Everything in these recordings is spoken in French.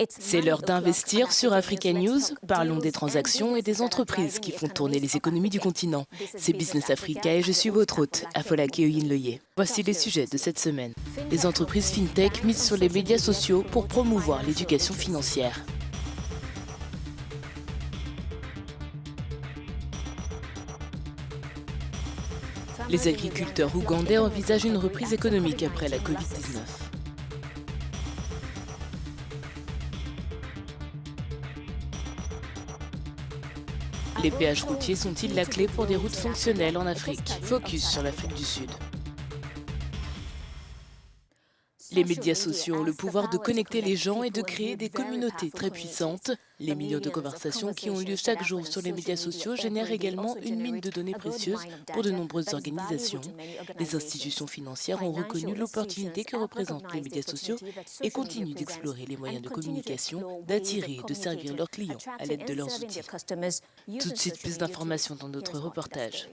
C'est l'heure d'investir sur Africa News. Parlons des transactions et des entreprises qui font tourner les économies du continent. C'est Business Africa et je suis votre hôte, Afolake Oyinloye. Voici les sujets de cette semaine. Les entreprises FinTech misent sur les médias sociaux pour promouvoir l'éducation financière. Les agriculteurs ougandais envisagent une reprise économique après la Covid-19. Les péages routiers sont-ils la clé pour des routes fonctionnelles en Afrique? Focus sur l'Afrique du Sud. Les médias sociaux ont le pouvoir de connecter les gens et de créer des communautés très puissantes. Les millions de conversations qui ont lieu chaque jour sur les médias sociaux génèrent également une mine de données précieuses pour de nombreuses organisations. Les institutions financières ont reconnu l'opportunité que représentent les médias sociaux et continuent d'explorer les moyens de communication, d'attirer et de servir leurs clients à l'aide de leurs outils. Tout de suite, plus d'informations dans notre reportage.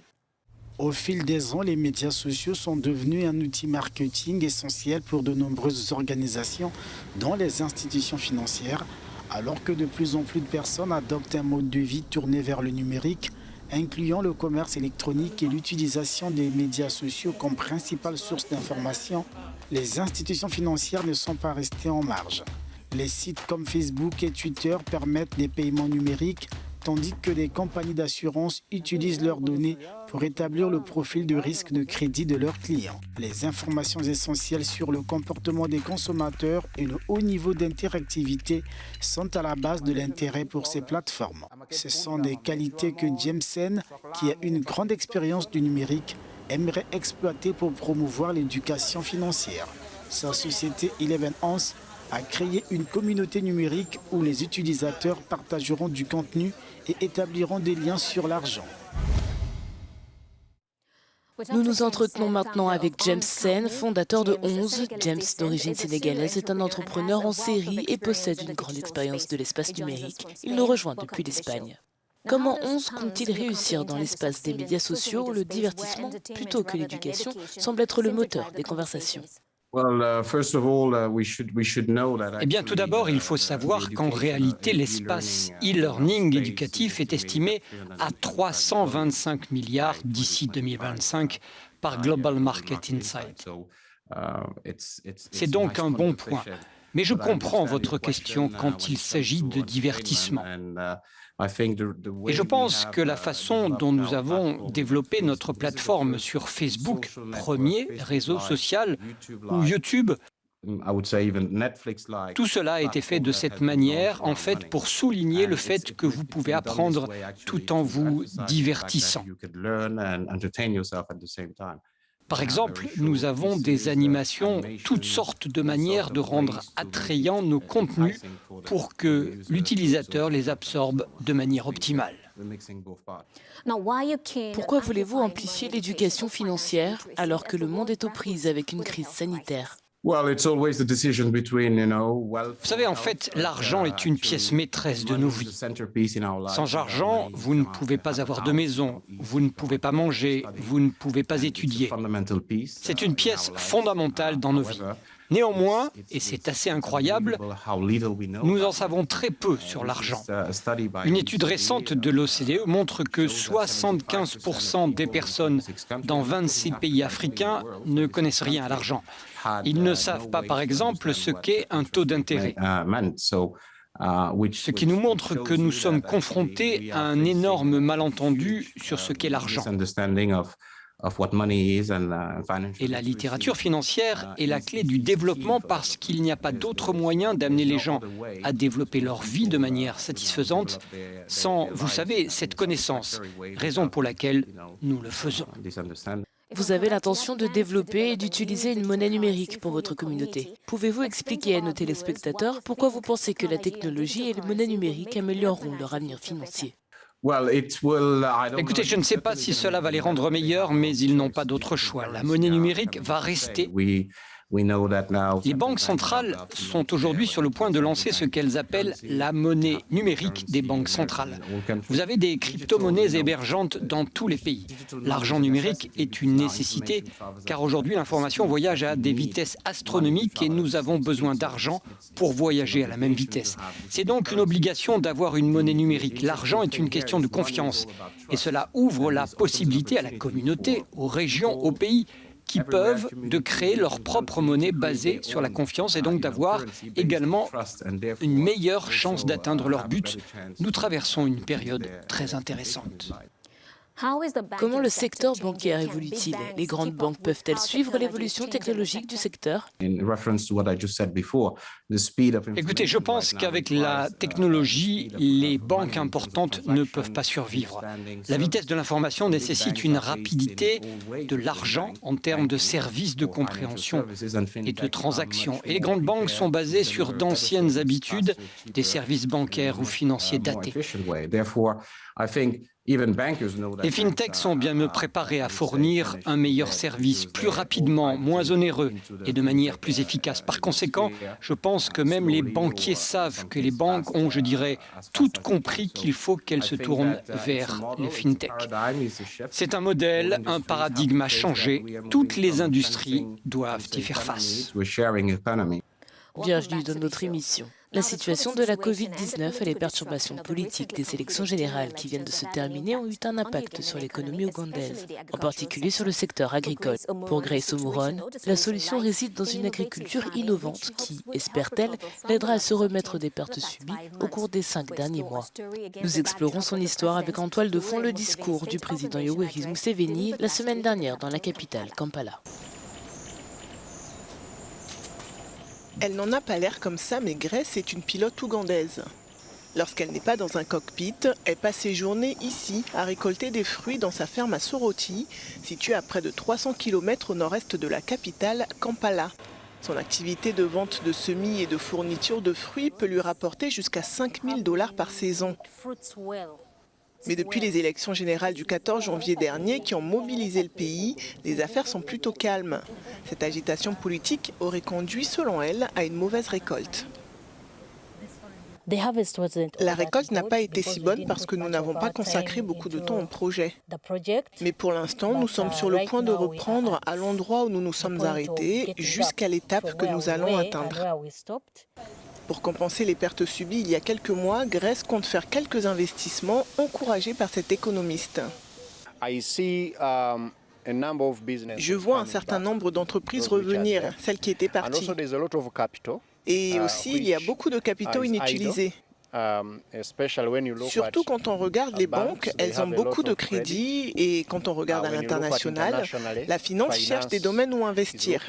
Au fil des ans, les médias sociaux sont devenus un outil marketing essentiel pour de nombreuses organisations, dont les institutions financières, alors que de plus en plus de personnes adoptent un mode de vie tourné vers le numérique, incluant le commerce électronique et l'utilisation des médias sociaux comme principale source d'information. Les institutions financières ne sont pas restées en marge. Les sites comme Facebook et Twitter permettent des paiements numériques, tandis que les compagnies d'assurance utilisent leurs données pour établir le profil de risque de crédit de leurs clients. Les informations essentielles sur le comportement des consommateurs et le haut niveau d'interactivité sont à la base de l'intérêt pour ces plateformes. Ce sont des qualités que Jameson, qui a une grande expérience du numérique, aimerait exploiter pour promouvoir l'éducation financière. Sa société 11 a créé une communauté numérique où les utilisateurs partageront du contenu et établiront des liens sur l'argent. Nous nous entretenons maintenant avec James Sen, fondateur de 11. James, d'origine sénégalaise, est un entrepreneur en série et possède une grande expérience de l'espace numérique. Il nous rejoint depuis l'Espagne. Comment 11 compte-t-il réussir dans l'espace des médias sociaux où le divertissement, plutôt que l'éducation, semble être le moteur des conversations? Eh bien, tout d'abord, il faut savoir qu'en réalité, l'espace e-learning éducatif est estimé à 325 milliards d'ici 2025 par Global Market Insight. C'est donc un bon point. Mais je comprends votre question quand il s'agit de divertissement. Et je pense que la façon dont nous avons développé notre plateforme sur Facebook, premier réseau social, ou YouTube, tout cela a été fait de cette manière, en fait, pour souligner le fait que vous pouvez apprendre tout en vous divertissant. Par exemple, nous avons des animations, toutes sortes de manières de rendre attrayants nos contenus pour que l'utilisateur les absorbe de manière optimale. Pourquoi voulez-vous amplifier l'éducation financière alors que le monde est aux prises avec une crise sanitaire? Vous savez, en fait, l'argent est une pièce maîtresse de nos vies. Sans argent, vous ne pouvez pas avoir de maison, vous ne pouvez pas manger, vous ne pouvez pas étudier. C'est une pièce fondamentale dans nos vies. Néanmoins, et c'est assez incroyable, nous en savons très peu sur l'argent. Une étude récente de l'OCDE montre que 75% des personnes dans 26 pays africains ne connaissent rien à l'argent. Ils ne savent pas, par exemple, ce qu'est un taux d'intérêt. Ce qui nous montre que nous sommes confrontés à un énorme malentendu sur ce qu'est l'argent. Et la littérature financière est la clé du développement parce qu'il n'y a pas d'autre moyen d'amener les gens à développer leur vie de manière satisfaisante sans, vous savez, cette connaissance, raison pour laquelle nous le faisons. Vous avez l'intention de développer et d'utiliser une monnaie numérique pour votre communauté. Pouvez-vous expliquer à nos téléspectateurs pourquoi vous pensez que la technologie et les monnaies numériques amélioreront leur avenir financier? Écoutez, je ne sais pas si cela va les rendre meilleurs, mais ils n'ont pas d'autre choix. La monnaie numérique va rester. Les banques centrales sont aujourd'hui sur le point de lancer ce qu'elles appellent la monnaie numérique des banques centrales. Vous avez des crypto-monnaies émergentes dans tous les pays. L'argent numérique est une nécessité car aujourd'hui l'information voyage à des vitesses astronomiques et nous avons besoin d'argent pour voyager à la même vitesse. C'est donc une obligation d'avoir une monnaie numérique. L'argent est une question de confiance et cela ouvre la possibilité à la communauté, aux régions, aux pays qui peuvent de créer leur propre monnaie basée sur la confiance et donc d'avoir également une meilleure chance d'atteindre leur but. Nous traversons une période très intéressante. Comment le secteur bancaire évolue-t-il? Les grandes banques peuvent-elles suivre l'évolution technologique du secteur? Écoutez, je pense qu'avec la technologie, les banques importantes ne peuvent pas survivre. La vitesse de l'information nécessite une rapidité de l'argent en termes de services de compréhension et de transactions. Et les grandes banques sont basées sur d'anciennes habitudes, des services bancaires ou financiers datés. Les fintechs sont bien mieux préparés à fournir un meilleur service, plus rapidement, moins onéreux et de manière plus efficace. Par conséquent, je pense que même les banquiers savent que les banques ont, je dirais, toutes compris qu'il faut qu'elles se tournent vers les fintechs. C'est un modèle, un paradigme à changer. Toutes les industries doivent y faire face. Bienvenue dans notre émission. La situation de la Covid-19 et les perturbations politiques des élections générales qui viennent de se terminer ont eu un impact sur l'économie ougandaise, en particulier sur le secteur agricole. Pour Grace Omuron, la solution réside dans une agriculture innovante qui, espère-t-elle, l'aidera à se remettre des pertes subies au cours des 5 derniers mois. Nous explorons son histoire avec en toile de fond le discours du président Yoweri Museveni la semaine dernière dans la capitale, Kampala. Elle n'en a pas l'air comme ça, mais Grace est une pilote ougandaise. Lorsqu'elle n'est pas dans un cockpit, elle passe ses journées ici à récolter des fruits dans sa ferme à Soroti, située à près de 300 km au nord-est de la capitale, Kampala. Son activité de vente de semis et de fourniture de fruits peut lui rapporter jusqu'à $5 000 par saison. Mais depuis les élections générales du 14 janvier dernier qui ont mobilisé le pays, les affaires sont plutôt calmes. Cette agitation politique aurait conduit, selon elle, à une mauvaise récolte. La récolte n'a pas été si bonne parce que nous n'avons pas consacré beaucoup de temps au projet. Mais pour l'instant, nous sommes sur le point de reprendre à l'endroit où nous nous sommes arrêtés, jusqu'à l'étape que nous allons atteindre. Pour compenser les pertes subies il y a quelques mois, Grace compte faire quelques investissements encouragés par cet économiste. Je vois un certain nombre d'entreprises revenir, celles qui étaient parties. Et aussi, il y a beaucoup de capitaux inutilisés. Surtout quand on regarde les banques, elles ont beaucoup de crédits et quand on regarde à l'international, la finance cherche des domaines où investir.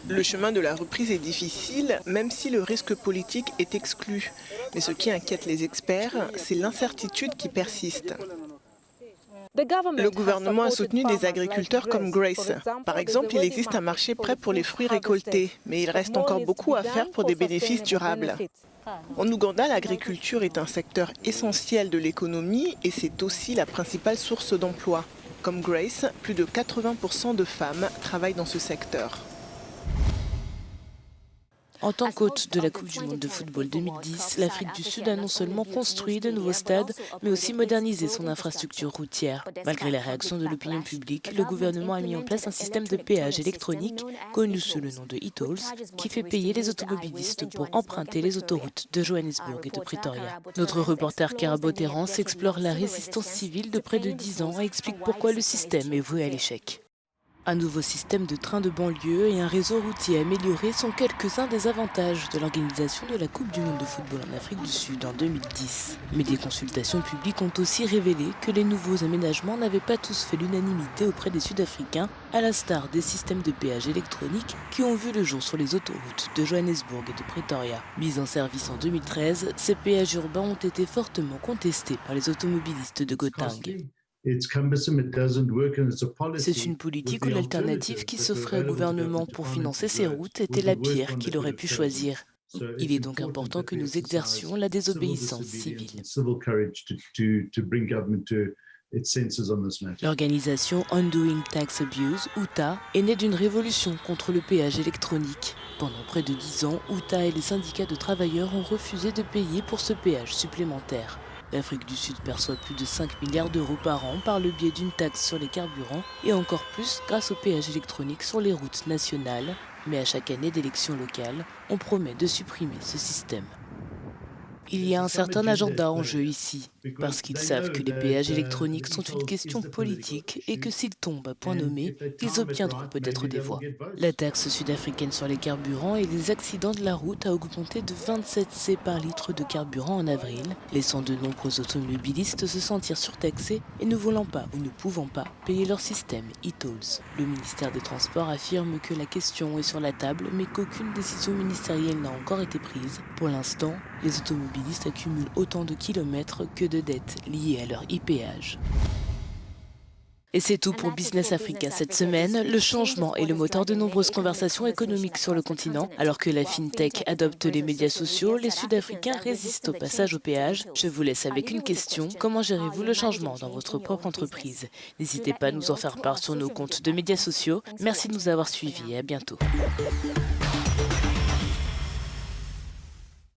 Le chemin de la reprise est difficile, même si le risque politique est exclu. Mais ce qui inquiète les experts, c'est l'incertitude qui persiste. Le gouvernement a soutenu des agriculteurs comme Grace. Par exemple, il existe un marché prêt pour les fruits récoltés, mais il reste encore beaucoup à faire pour des bénéfices durables. En Ouganda, l'agriculture est un secteur essentiel de l'économie et c'est aussi la principale source d'emploi. Comme Grace, plus de 80% de femmes travaillent dans ce secteur. En tant qu'hôte de la Coupe du monde de football 2010, l'Afrique du Sud a non seulement construit de nouveaux stades, mais aussi modernisé son infrastructure routière. Malgré la réaction de l'opinion publique, le gouvernement a mis en place un système de péage électronique, connu sous le nom de e-tolls, qui fait payer les automobilistes pour emprunter les autoroutes de Johannesburg et de Pretoria. Notre reporter Karabo Terrence explore la résistance civile de près de 10 ans et explique pourquoi le système est voué à l'échec. Un nouveau système de trains de banlieue et un réseau routier amélioré sont quelques-uns des avantages de l'organisation de la Coupe du monde de football en Afrique du Sud en 2010. Mais des consultations publiques ont aussi révélé que les nouveaux aménagements n'avaient pas tous fait l'unanimité auprès des Sud-Africains, à l'instar des systèmes de péage électroniques qui ont vu le jour sur les autoroutes de Johannesburg et de Pretoria. Mis en service en 2013, ces péages urbains ont été fortement contestés par les automobilistes de Gauteng. C'est une politique où l'alternative qui s'offrait au gouvernement pour financer ces routes était la pire qu'il aurait pu choisir. Il est donc important que nous exercions la désobéissance civile. L'organisation Undoing Tax Abuse, UTA, est née d'une révolution contre le péage électronique. Pendant près de 10 ans, UTA et les syndicats de travailleurs ont refusé de payer pour ce péage supplémentaire. L'Afrique du Sud perçoit plus de 5 milliards d'euros par an par le biais d'une taxe sur les carburants et encore plus grâce au péage électronique sur les routes nationales. Mais à chaque année d'élections locales, on promet de supprimer ce système. Il y a un certain agenda en jeu ici, parce qu'ils savent que les péages électroniques sont une question politique et que s'ils tombent à point nommé, ils obtiendront peut-être des voix. La taxe sud-africaine sur les carburants et les accidents de la route a augmenté de 27 C par litre de carburant en avril, laissant de nombreux automobilistes se sentir surtaxés et ne voulant pas ou ne pouvant pas payer leur système e-tolls. Le ministère des Transports affirme que la question est sur la table, mais qu'aucune décision ministérielle n'a encore été prise. Pour l'instant, les automobilistes accumulent autant de kilomètres que de dettes liées à leur e-péage. Et c'est tout pour Business Africa cette semaine. Le changement est le moteur de nombreuses conversations économiques sur le continent. Alors que la FinTech adopte les médias sociaux, les Sud-Africains résistent au passage au péage. Je vous laisse avec une question. Comment gérez-vous le changement dans votre propre entreprise? N'hésitez pas à nous en faire part sur nos comptes de médias sociaux. Merci de nous avoir suivis et à bientôt.